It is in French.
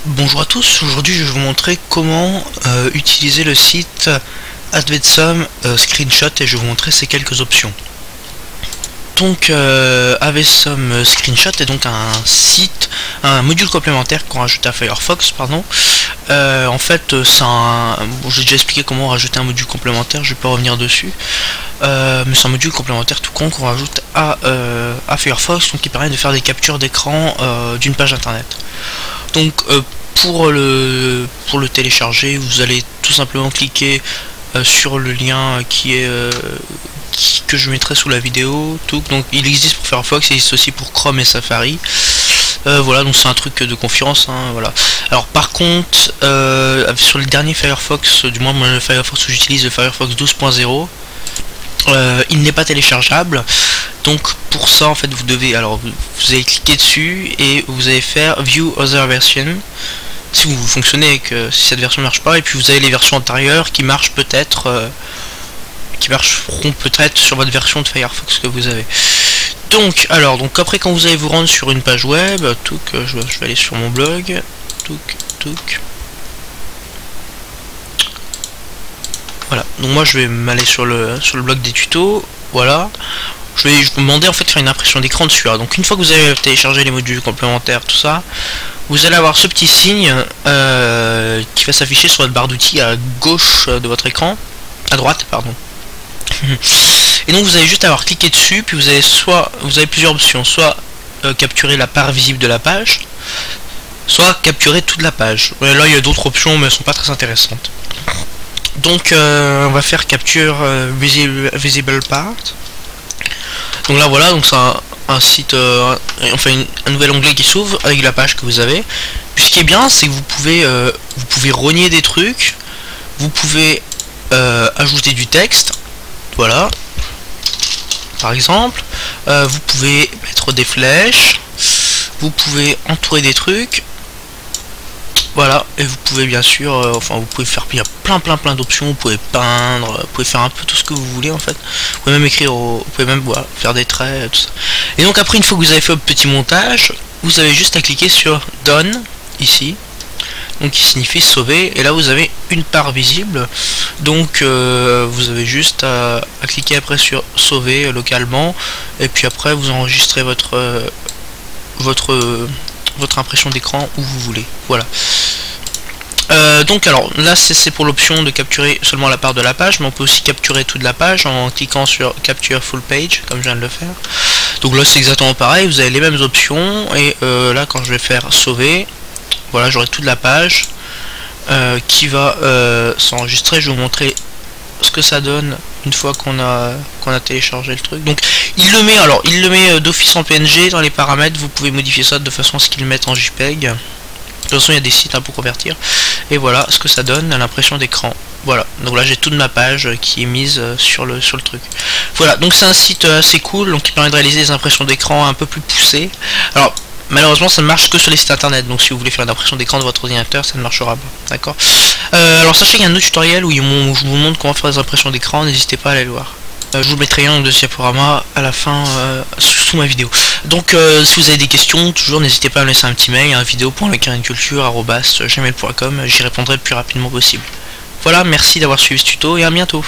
Bonjour à tous, aujourd'hui je vais vous montrer comment utiliser le site Advetsum Screenshot et je vais vous montrer ces quelques options. Donc Advetsum Screenshot est donc un site, un module complémentaire qu'on rajoute à Firefox, pardon. En fait c'est bon, j'ai déjà expliqué comment rajouter un module complémentaire, je vais pas revenir dessus. Mais c'est un module complémentaire tout con qu'on rajoute à Firefox, donc qui permet de faire des captures d'écran d'une page internet. Donc pour le télécharger, vous allez tout simplement cliquer sur le lien que je mettrai sous la vidéo. Donc il existe pour Firefox, il existe aussi pour Chrome et Safari. Voilà, donc c'est un truc de confiance, hein, voilà. Alors par contre, sur le dernier Firefox, du moins le Firefox que j'utilise, le Firefox 12.0, il n'est pas téléchargeable. Donc pour ça en fait vous allez cliquer dessus et vous allez faire View Other Version si vous fonctionnez et que si cette version ne marche pas, et puis vous avez les versions antérieures qui marchent peut-être qui marcheront peut-être sur votre version de Firefox que vous avez. Donc après, quand vous allez vous rendre sur une page web, je vais aller sur mon blog, voilà, donc moi je vais m'aller sur le blog des tutos. Voilà, je vais vous demander en fait de faire une impression d'écran dessus. Donc une fois que vous avez téléchargé les modules complémentaires, tout ça, vous allez avoir ce petit signe qui va s'afficher sur votre barre d'outils à gauche de votre écran, à droite pardon. Et donc vous allez juste avoir cliqué dessus, puis vous avez plusieurs options, soit capturer la part visible de la page, soit capturer toute la page. Là il y a d'autres options mais elles sont pas très intéressantes. Donc on va faire capture visible part. Donc là voilà, donc c'est un site, enfin un nouvel onglet qui s'ouvre avec la page que vous avez. Puis ce qui est bien, c'est que vous pouvez rogner des trucs, vous pouvez ajouter du texte, voilà, par exemple, vous pouvez mettre des flèches, vous pouvez entourer des trucs, voilà, et vous pouvez bien sûr, vous pouvez faire plein d'options, vous pouvez peindre, vous pouvez faire un peu tout ce que vous voulez en fait. Vous pouvez même écrire, vous pouvez même faire des traits, tout ça. Et donc après, une fois que vous avez fait votre petit montage, vous avez juste à cliquer sur Done ici, donc qui signifie sauver, et là vous avez une part visible. Donc vous avez juste à cliquer après sur sauver localement, et puis après vous enregistrez votre impression d'écran où vous voulez. Voilà. Donc alors là c'est pour l'option de capturer seulement la part de la page, mais on peut aussi capturer toute la page en cliquant sur Capture Full Page comme je viens de le faire. Donc là c'est exactement pareil, vous avez les mêmes options, et là quand je vais faire sauver, voilà, j'aurai toute la page qui va s'enregistrer. Je vais vous montrer ce que ça donne une fois qu'on a téléchargé le truc. Donc il le met d'office en PNG dans les paramètres. Vous pouvez modifier ça de façon à ce qu'il le mette en JPEG. De toute façon il y a des sites pour convertir. Et voilà ce que ça donne à l'impression d'écran. Voilà, donc là j'ai toute ma page qui est mise sur le truc. Voilà, donc c'est un site assez cool, donc qui permet de réaliser des impressions d'écran un peu plus poussées. Alors malheureusement ça ne marche que sur les sites internet, donc si vous voulez faire une impression d'écran de votre ordinateur, ça ne marchera pas, d'accord. Alors sachez qu'il y a un autre tutoriel où je vous montre comment faire des impressions d'écran, n'hésitez pas à aller le voir. Je vous mettrai un de diaporama à la fin sous ma vidéo. Donc si vous avez des questions, toujours n'hésitez pas à me laisser un petit mail à video.lecarinculture@gmail.com, j'y répondrai le plus rapidement possible. Voilà, merci d'avoir suivi ce tuto et à bientôt.